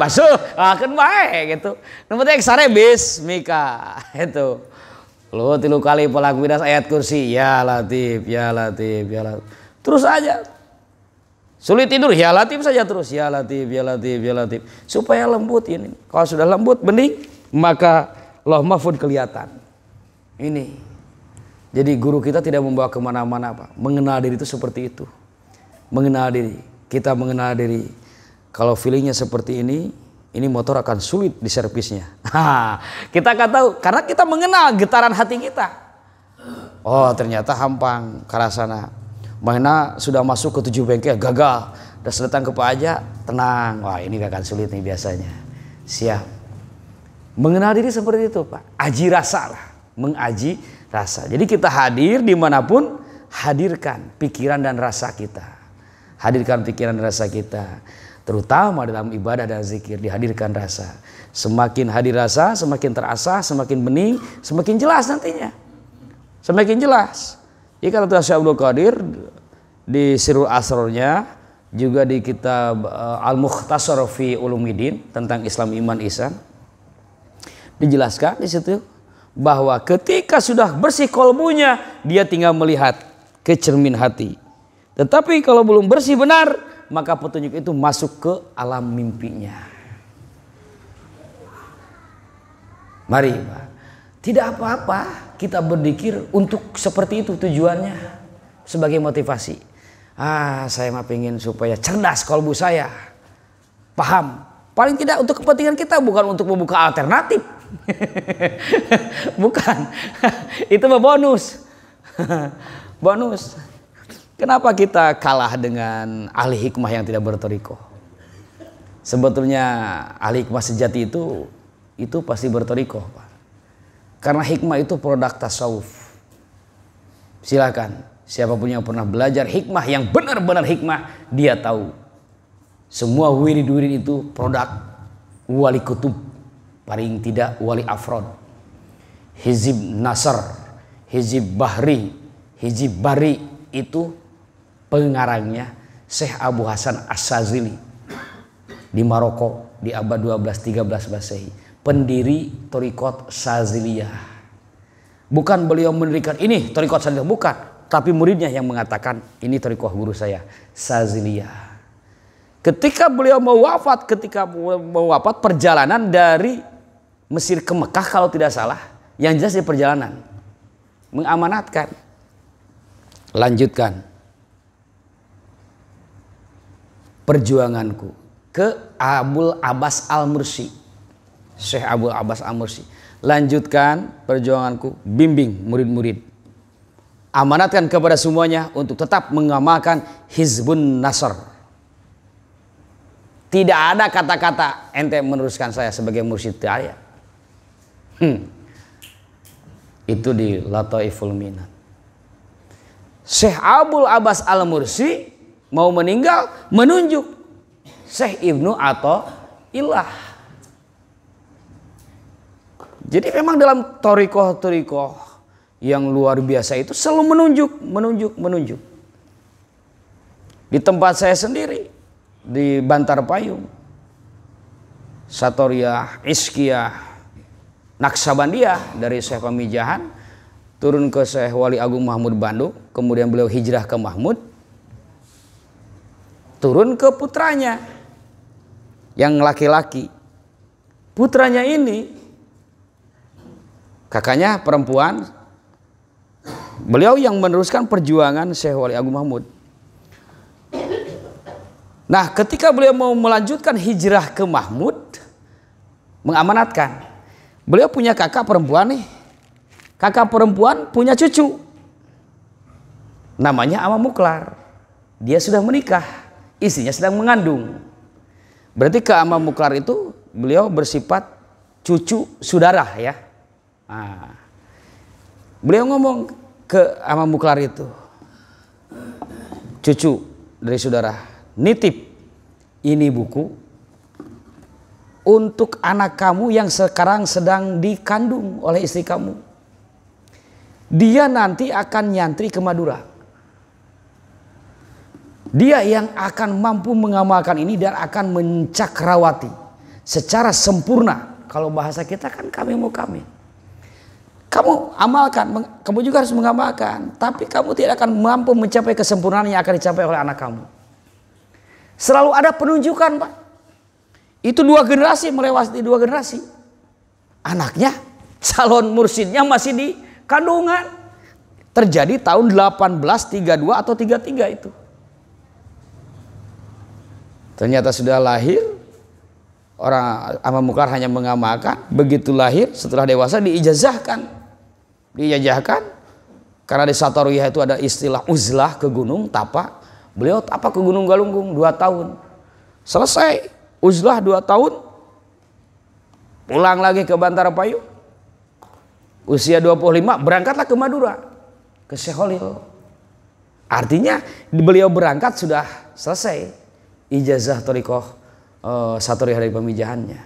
basuh, kan baik gitu. Nu penting sare bismika itu. Lu 3 kali pelakuinas ayat kursi, ya Latif, ya Latif, ya Latif. Terus aja. Sulit tidur, ya Latif saja terus, ya Latif, ya Latif, ya Latif. Supaya lembut ini. Kalau sudah lembut bening, maka Lauh Mahfud kelihatan. Ini. Jadi guru kita tidak membawa kemana-mana, Pak. Mengenal diri itu seperti itu. Mengenal diri. Kita mengenal diri. Kalau feelingnya seperti ini motor akan sulit di servisnya. Kita akan tahu karena kita mengenal getaran hati kita. Oh ternyata hampang karasana. Mana sudah masuk ke 7 bengkel gagal. Dan datang ke Pak Aja tenang. Wah ini akan sulit nih biasanya. Siap. Mengenal diri seperti itu Pak. Aji rasa lah. Mengaji rasa. Jadi kita hadir dimanapun hadirkan pikiran dan rasa kita. Hadirkan pikiran dan rasa kita. Terutama dalam ibadah dan zikir dihadirkan rasa. Semakin hadir rasa, semakin terasa, semakin bening, semakin jelas nantinya. Semakin jelas. Jika kata Syekh Abdul Qadir di Sirrul Asrornya, juga di kitab Al-Mukhtasar fi Ulumiddin tentang Islam Iman Ihsan, dijelaskan di situ bahwa ketika sudah bersih kolbunya, dia tinggal melihat ke cermin hati. Tetapi kalau belum bersih benar, maka petunjuk itu masuk ke alam mimpinya. Mari Pak. Tidak apa-apa kita berzikir untuk seperti itu tujuannya. Sebagai motivasi. Saya mah pengen supaya cerdas kolbu saya. Paham. Paling tidak untuk kepentingan kita, bukan untuk membuka alternatif. Bukan. Itu mah bonus. Bonus. Kenapa kita kalah dengan ahli hikmah yang tidak bertorikoh? Sebetulnya ahli hikmah sejati itu pasti bertorikoh, Pak. Karena hikmah itu produk tasawuf. Silakan, siapapun yang pernah belajar hikmah yang benar-benar hikmah, dia tahu. Semua wirid-wirid itu produk wali kutub, paling tidak wali afrod. Hizib Nasr, Hizib Bahri, Hizib Bari itu pengarangnya Syekh Abu Hasan As-Sazili di Maroko di abad 12-13 Masehi, pendiri Thariqat Saziliyah. Bukan beliau mendirikan ini Thariqat Saziliyah, bukan, tapi muridnya yang mengatakan ini Thariqat guru saya Saziliyah. Ketika beliau mau wafat, perjalanan dari Mesir ke Mekah kalau tidak salah, yang jelas di perjalanan mengamanatkan, lanjutkan perjuanganku ke Abul Abbas Al-Mursi, Syekh Abul Abbas Al-Mursi. Lanjutkan perjuanganku, bimbing murid-murid. Amanatkan kepada semuanya untuk tetap mengamalkan Hizbun Nasr. Tidak ada kata-kata ente meneruskan saya sebagai mursyid saya. Itu di Lataiful Minat. Syekh Abul Abbas Al-Mursi mau meninggal, menunjuk Syekh Ibnu Athaillah. Jadi memang dalam thariqah yang luar biasa itu selalu menunjuk. Di tempat saya sendiri di Bantar Payung, Satoriyah, Iskiyah, Naksabandiyah dari Syekh Pamijahan turun ke Syekh Wali Agung Mahmud Bandung, kemudian beliau hijrah ke Mahmud. Turun ke putranya yang laki-laki. Putranya ini kakaknya perempuan. Beliau yang meneruskan perjuangan Syekh Wali Agung Mahmud. Nah, ketika beliau mau melanjutkan hijrah ke Mahmud, mengamanatkan. Beliau punya kakak perempuan nih. Kakak perempuan punya cucu. Namanya Ama Muklar. Dia sudah menikah. Istrinya sedang mengandung. Berarti ke Ama Muklar itu beliau bersifat cucu saudara ya. Nah, beliau ngomong ke Ama Muklar itu, cucu dari saudara, nitip ini buku untuk anak kamu yang sekarang sedang dikandung oleh istri kamu. Dia nanti akan nyantri ke Madura. Dia yang akan mampu mengamalkan ini dan akan mencakrawati secara sempurna. Kalau bahasa kita kan kami mau kami. Kamu amalkan, kamu juga harus mengamalkan. Tapi kamu tidak akan mampu mencapai kesempurnaan yang akan dicapai oleh anak kamu. Selalu ada penunjukan, Pak. Itu 2 generasi melewati 2 generasi. Anaknya, calon mursyidnya masih di kandungan. Terjadi tahun 1832 atau 33 itu. Ternyata sudah lahir, orang Imam Muqarrar hanya mengamalkan. Begitu lahir, setelah dewasa diijazahkan. Diijazahkan, karena di Satariyah itu ada istilah uzlah ke gunung, tapak. Beliau tapak ke Gunung Galunggung 2 tahun. Selesai, uzlah 2 tahun. Pulang lagi ke Bantarapayung. Usia 25, berangkatlah ke Madura. Ke Syekh Khalil. Artinya beliau berangkat sudah selesai ijazah thariqah Satariyah dari pemijahannya.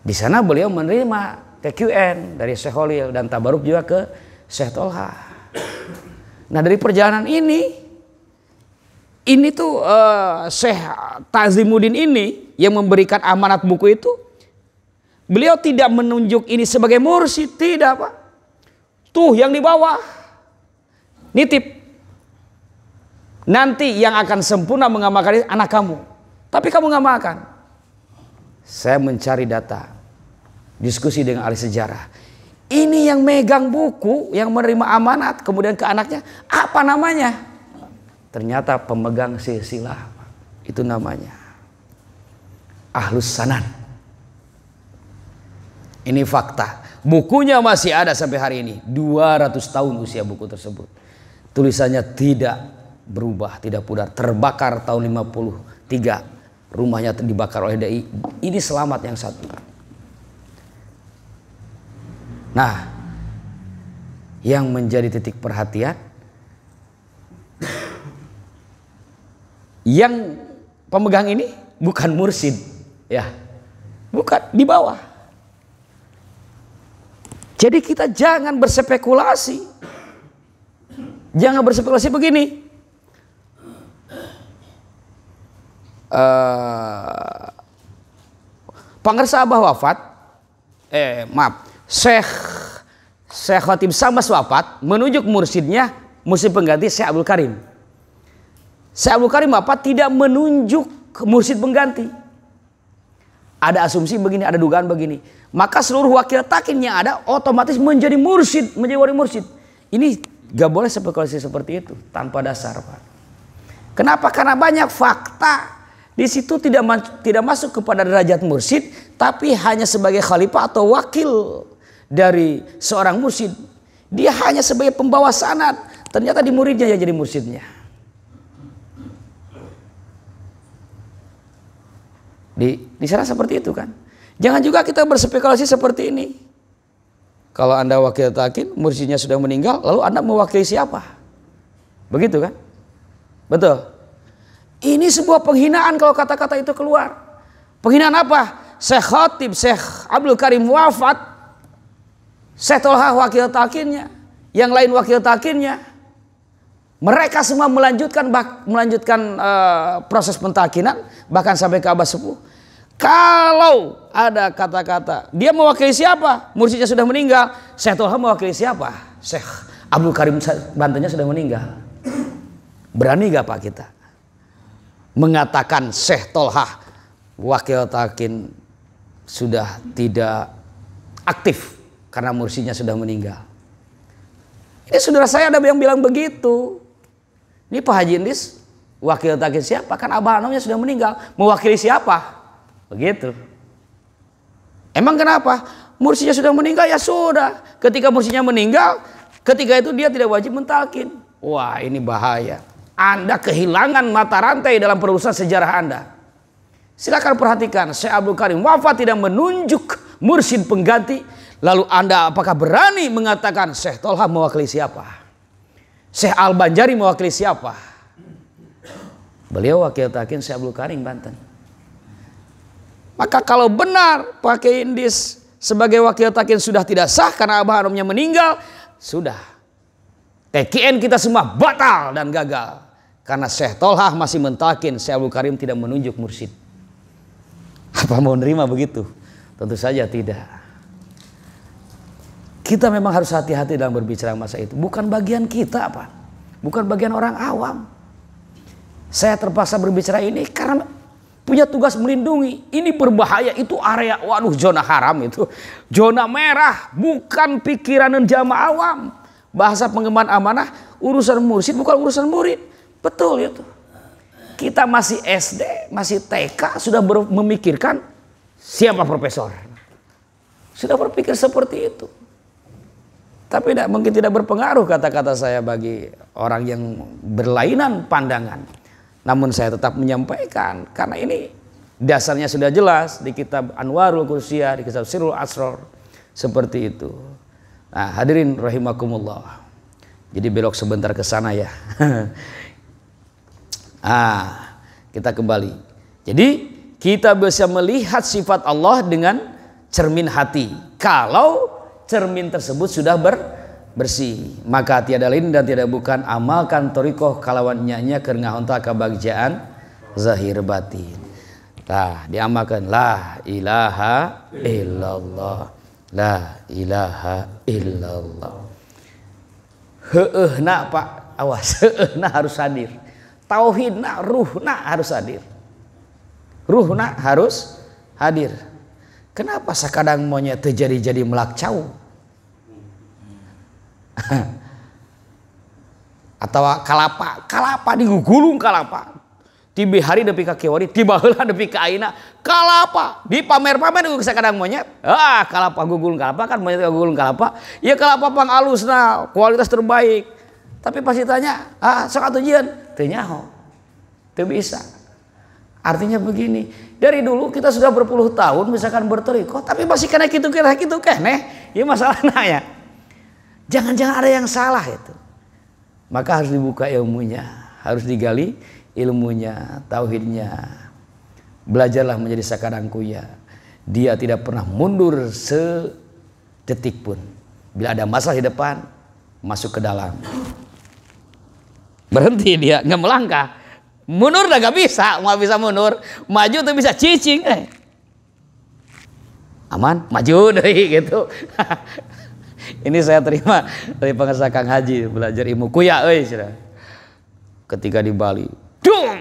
Di sana beliau menerima KQN dari Syekh Khalil dan tabaruk juga ke Syekh Tolha. Nah, dari perjalanan ini tuh Syekh Tazimuddin ini yang memberikan amanat buku itu, beliau tidak menunjuk ini sebagai mursyid, tidak, Pak. Tuh yang di bawah, nitip. Nanti yang akan sempurna mengamalkan ini anak kamu. Tapi kamu ngamalkan. Saya mencari data, diskusi dengan ahli sejarah. Ini yang megang buku, yang menerima amanat, kemudian ke anaknya, apa namanya? Ternyata pemegang silsilah, itu namanya Ahlus Sanad. Ini fakta. Bukunya masih ada sampai hari ini. 200 tahun usia buku tersebut. Tulisannya tidak berubah, tidak pudar. Terbakar tahun 53. Rumahnya dibakar oleh DI. Ini selamat yang satu. Nah, yang menjadi titik perhatian, yang pemegang ini bukan mursyid, ya, bukan, di bawah. Jadi kita jangan berspekulasi, jangan berspekulasi begini. Pangersa Abah wafat, Syekh Khatib Sambas wafat, menunjuk mursyidnya, mursyid pengganti Syekh Abdul Karim. Syekh Abdul Karim wafat, tidak menunjuk mursyid pengganti. Ada asumsi begini, ada dugaan begini. Maka seluruh wakil takin yang ada otomatis menjadi mursyid, menjadi wali mursyid. Ini gak boleh spekulasi seperti itu, tanpa dasar, Pak. Kenapa? Karena banyak fakta. Di situ tidak masuk kepada derajat mursyid, tapi hanya sebagai khalifah atau wakil dari seorang mursyid. Dia hanya sebagai pembawa sanad. Ternyata di muridnya yang jadi mursyidnya. Di sana seperti itu kan. Jangan juga kita berspekulasi seperti ini. Kalau Anda wakil takin, mursyidnya sudah meninggal, lalu Anda mewakili siapa? Begitu kan? Betul. Ini sebuah penghinaan kalau kata-kata itu keluar. Penghinaan apa? Syekh Khatib, Syekh Abdul Karim wafat, Syekh Tolha wakil takinnya, yang lain wakil takinnya. Mereka semua melanjutkan proses pentakinan, bahkan sampai ke abad 10. Kalau ada kata-kata dia mewakili siapa? Mursyidnya sudah meninggal. Syekh Tolha mewakili siapa? Syekh Abdul Karim bantunya sudah meninggal. Berani gak Pak kita mengatakan Syekh Tolha wakil takin sudah tidak aktif karena mursyidnya sudah meninggal? Ini saudara saya ada yang bilang begitu. Ini Pak Haji Indis wakil takin siapa? Kan Abah Anomnya sudah meninggal. Mewakili siapa? Begitu. Emang kenapa? Mursyidnya sudah meninggal, ya sudah. Ketika mursyidnya meninggal, ketika itu dia tidak wajib mentalkin. Wah, ini bahaya. Anda kehilangan mata rantai dalam perurusan sejarah Anda. Silakan perhatikan, Syekh Abdul Karim wafat tidak menunjuk mursyid pengganti. Lalu Anda apakah berani mengatakan Syekh Tolha mewakili siapa? Syekh Al-Banjari mewakili siapa? Beliau wakil takin Syekh Abdul Karim Banten. Maka kalau benar Pak Kiai Indis sebagai wakil takin sudah tidak sah karena Abah Anomnya meninggal, sudah. TKN kita semua batal dan gagal. Karena Syekh Tolha masih mentakin, Syekh Abdul Karim tidak menunjuk mursyid. Apa mau nerima begitu? Tentu saja tidak. Kita memang harus hati-hati dalam berbicara masa itu. Bukan bagian kita, Pak. Bukan bagian orang awam. Saya terpaksa berbicara ini karena punya tugas melindungi. Ini berbahaya, itu area, waduh, zona haram itu. Zona merah, bukan pikiran dan jamaah awam. Bahasa pengemban amanah, urusan mursyid bukan urusan murid. Betul itu. Kita masih SD, masih TK, sudah memikirkan siapa profesor. Sudah berpikir seperti itu. Tapi mungkin tidak berpengaruh kata-kata saya bagi orang yang berlainan pandangan. Namun saya tetap menyampaikan karena ini dasarnya sudah jelas di kitab Anwarul Qudsiyah, di kitab Sirrul Asrar, seperti itu. Nah, hadirin rahimakumullah. Jadi belok sebentar ke sana ya. Kita kembali. Jadi kita bisa melihat sifat Allah dengan cermin hati. Kalau cermin tersebut sudah bersih, maka tiada lain dan tidak bukan amalkan torikoh kalawan nyanya kerengahan kebahagiaan zahir batin. Nah, diamalkan la ilaha illallah, la ilaha illallah. Nak Pak, awas, nak harus hadir. Tauhidna, ruhna harus hadir. Ruhna harus hadir. Kenapa sakadang monyet terjadi melakcau? Atau kalapa digugulung kalapa. Tiba hari depi ka kiwari, tiba heula depi ka aina, kalapa dipamer-pamer ku sakadang monyet. Kalapa gugulung kalapa kan monyet gugulung kalapa. Ya kalapa pang alusna, kualitas terbaik. Tapi pasti tanya, sok atuh jieun? Teu nyaho. Teu bisa. Artinya begini, dari dulu kita sudah berpuluh tahun misalkan bertorikoh, tapi masih kena gitu keneh, ya masalahnya ya. Jangan-jangan ada yang salah itu. Maka harus dibuka ilmunya, harus digali ilmunya, tauhidnya. Belajarlah menjadi sakadang kuya. Dia tidak pernah mundur sedetik pun. Bila ada masalah di depan, masuk ke dalam. Berhenti dia, nggak melangkah. Mundur dah gak bisa, mau bisa mundur, maju tuh bisa cicing, aman, maju deh gitu. Ini saya terima dari pengesah Kang Haji belajar ilmu kuya, ketika di Bali,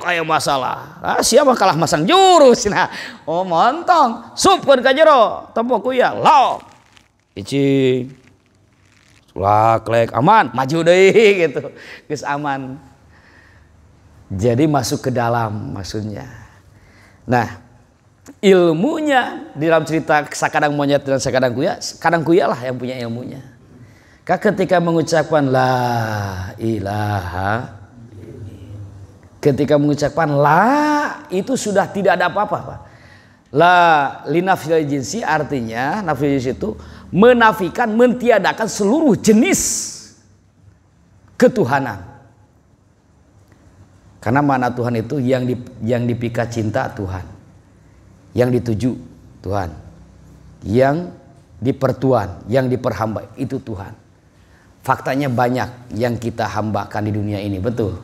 kayak masalah, siapa kalah masang jurus, montong, supkeun ka jero, tempo kuya, lok, cicing, sulak, aman, maju deh gitu, geus aman. Jadi masuk ke dalam maksudnya. Nah, ilmunya di dalam cerita sakadang monyet dan sakadang kuya lah yang punya ilmunya. Ketika mengucapkan la ilaha, ketika mengucapkan la itu sudah tidak ada apa-apa, Pak. La linafil jinsi artinya nafil jinsi itu menafikan, mentiadakan seluruh jenis ketuhanan. Karena makna Tuhan itu yang dipika cinta Tuhan, yang dituju Tuhan, yang dipertuan, yang diperhamba itu Tuhan. Faktanya banyak yang kita hambakan di dunia ini, betul.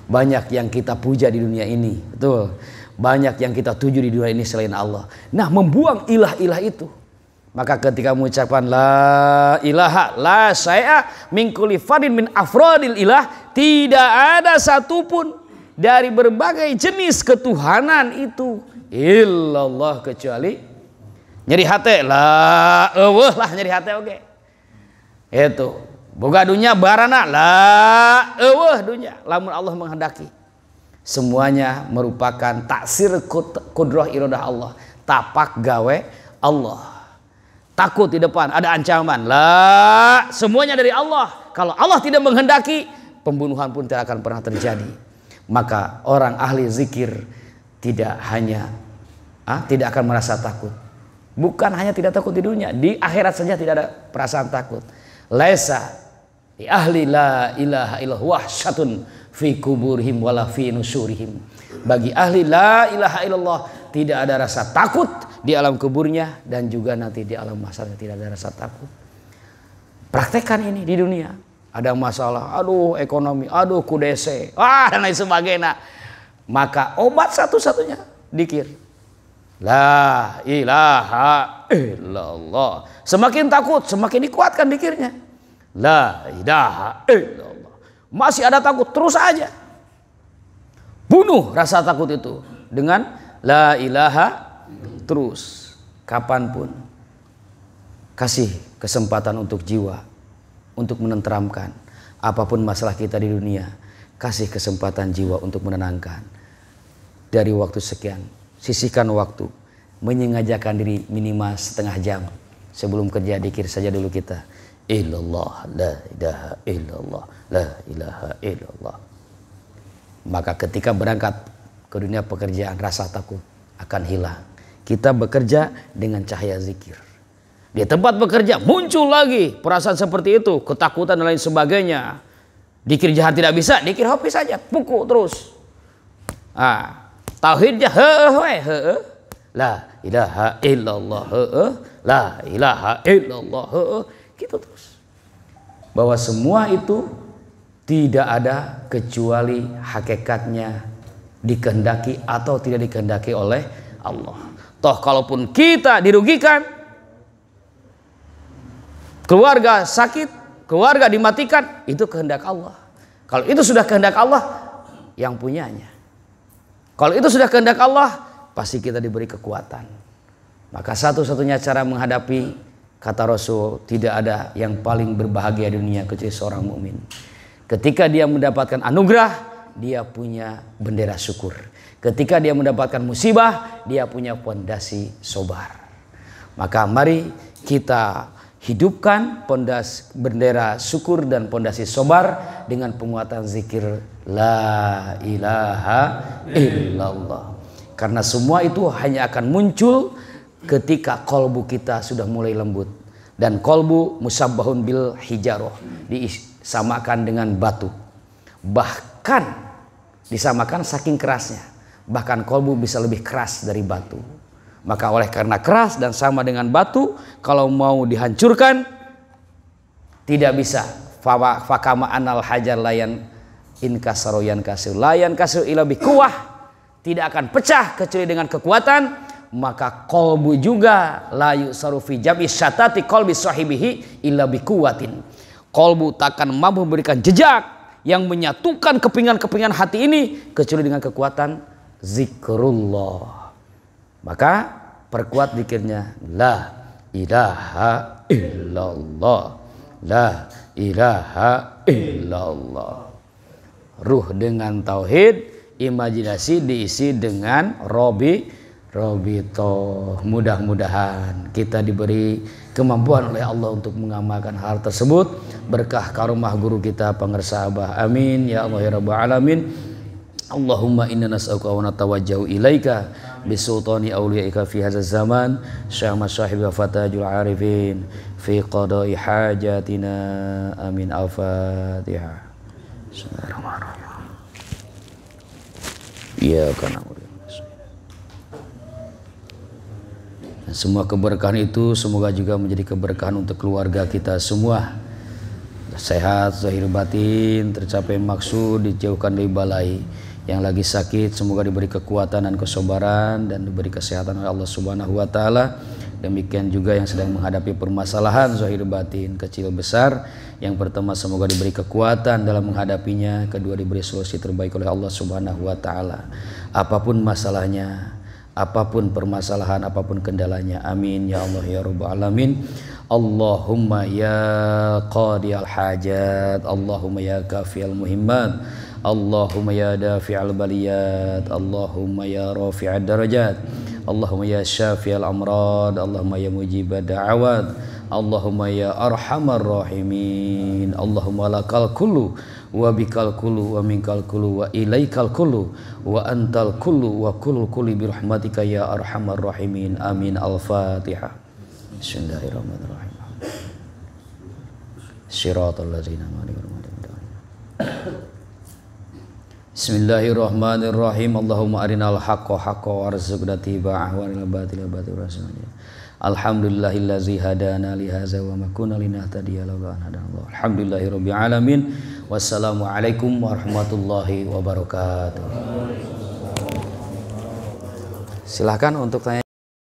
Banyak yang kita puja di dunia ini, betul. Banyak yang kita tuju di dunia ini selain Allah. Nah, membuang ilah-ilah itu. Maka ketika mengucapkan la ilaha la syai'a min kulli fardin min afradil ilah, tidak ada satupun dari berbagai jenis ketuhanan itu illallah kecuali nyeri hati lah eueuh lah nyeri hati oke. Itu boga dunya barana lah eueuh dunya lamun Allah menghendaki. Semuanya merupakan taksir kudrah iradah Allah, tapak gawe Allah. Takut di depan ada ancaman lah, semuanya dari Allah. Kalau Allah tidak menghendaki, pembunuhan pun tidak akan pernah terjadi. Maka orang ahli zikir tidak akan merasa takut. Bukan hanya tidak takut di dunia, di akhirat saja tidak ada perasaan takut. Laisa di ahli la ilaha illallah wahsyatun fi kuburihim wala fi nusurihim. Bagi ahli la ilaha illallah tidak ada rasa takut di alam kuburnya dan juga nanti di alam mahsyarnya tidak ada rasa takut. Praktekkan ini di dunia. Ada masalah, aduh ekonomi, aduh kudese, dan lain sebagainya. Maka obat satu-satunya dikir. La ilaha illallah. Semakin takut, semakin dikuatkan zikirnya. La ilaha illallah. Masih ada takut, terus aja. Bunuh rasa takut itu dengan la ilaha terus. Kapanpun. Kasih kesempatan untuk jiwa, untuk menenteramkan. Apapun masalah kita di dunia, kasih kesempatan jiwa untuk menenangkan. Dari waktu sekian, sisihkan waktu, menyengajakan diri minimal setengah jam sebelum kerja, dikir saja dulu kita. Illallah, la ilaha illallah, la ilaha illallah. Maka ketika berangkat ke dunia pekerjaan, rasa takut akan hilang. Kita bekerja dengan cahaya zikir. Di tempat bekerja muncul lagi perasaan seperti itu, ketakutan dan lain sebagainya. Dikir jahat tidak bisa, dikir hobi saja, pukul terus. Tauhidnya la ilaha illallah, la ilaha illallah, gitu terus. Bahwa semua itu tidak ada kecuali hakikatnya dikehendaki atau tidak dikehendaki oleh Allah. Toh kalaupun kita dirugikan, keluarga sakit, keluarga dimatikan, itu kehendak Allah. Kalau itu sudah kehendak Allah, yang punyanya. Kalau itu sudah kehendak Allah, pasti kita diberi kekuatan. Maka satu-satunya cara menghadapi, kata Rasul, tidak ada yang paling berbahagia di dunia kecuali seorang mukmin. Ketika dia mendapatkan anugerah, dia punya bendera syukur. Ketika dia mendapatkan musibah, dia punya pondasi sobar. Maka mari kita hidupkan bendera syukur dan pondasi sobar dengan penguatan zikir la ilaha illallah. Karena semua itu hanya akan muncul ketika kolbu kita sudah mulai lembut. Dan kolbu musabbahun bil hijaroh, disamakan dengan batu. Bahkan disamakan saking kerasnya. Bahkan kolbu bisa lebih keras dari batu. Maka oleh karena keras dan sama dengan batu, kalau mau dihancurkan tidak bisa. Fakama anal hajar layan inkasaro yan kasir layan kasir ila bikuwah, tidak akan pecah kecuali dengan kekuatan. Maka kolbu juga layu sarufi jabi syatati kolbi sahibihi illa bikuwatin. Kolbu takkan mampu memberikan jejak yang menyatukan kepingan-kepingan hati ini kecuali dengan kekuatan zikrullah. Maka perkuat zikirnya la ilaha illallah, la ilaha illallah. Ruh dengan tauhid, imajinasi diisi dengan robito. Mudah-mudahan kita diberi kemampuan oleh Allah untuk mengamalkan hal tersebut. Berkah karomah guru kita pengersa Abah. Amin ya Allah ya Rabbal alamin. Allahumma inna nas'aluka wa natawajjahu ilaika bisultani awliyaika fi hadzal zaman syama sahib wa fatajul arifin fi qada'i hajatina amin. Al-Fatihah. Bismillahirrahmanirrahim. Ya kana semua keberkahan itu semoga juga menjadi keberkahan untuk keluarga kita semua. Sehat zahir batin, tercapai maksud, dijauhkan dari balai. Yang lagi sakit semoga diberi kekuatan dan kesabaran dan diberi kesehatan oleh Allah Subhanahu wa taala. Demikian juga yang sedang menghadapi permasalahan zahir batin kecil besar. Yang pertama semoga diberi kekuatan dalam menghadapinya, kedua diberi solusi terbaik oleh Allah Subhanahu wa taala. Apapun masalahnya, apapun permasalahan, apapun kendalanya, amin ya Allah ya Rabbal alamin. Allahumma ya qadiyal hajat, Allahumma ya kafiyal muhimmat, Allahumma ya dafi'al baliyat, Allahumma ya rafi'ad darajat, Allahumma ya syafi'al amrad, Allahumma ya mujibad da'awat, Allahumma ya arhamar rahimin. Allahumma lakal kullu wa bikal kullu wa minkal kullu wa ilaikal kullu wa antal kullu wa kullu kulli birahmatika ya arhamar rahimin. Amin. Al-Fatihah. Bismillahirrahmanirrahim. Shiratal ladzina Bismillahirrahmanirrahim. Allahumma arinal haqqa haqqa warzuqna tiba'ah wa arinal batila batila warzuqna. Alhamdulillahillazi hadana li hadza wa ma kunna linahtadiya laula an hadana. Alhamdulillahirabbil alamin. Wassalamualaikum warahmatullahi wabarakatuh. Silakan untuk tanya.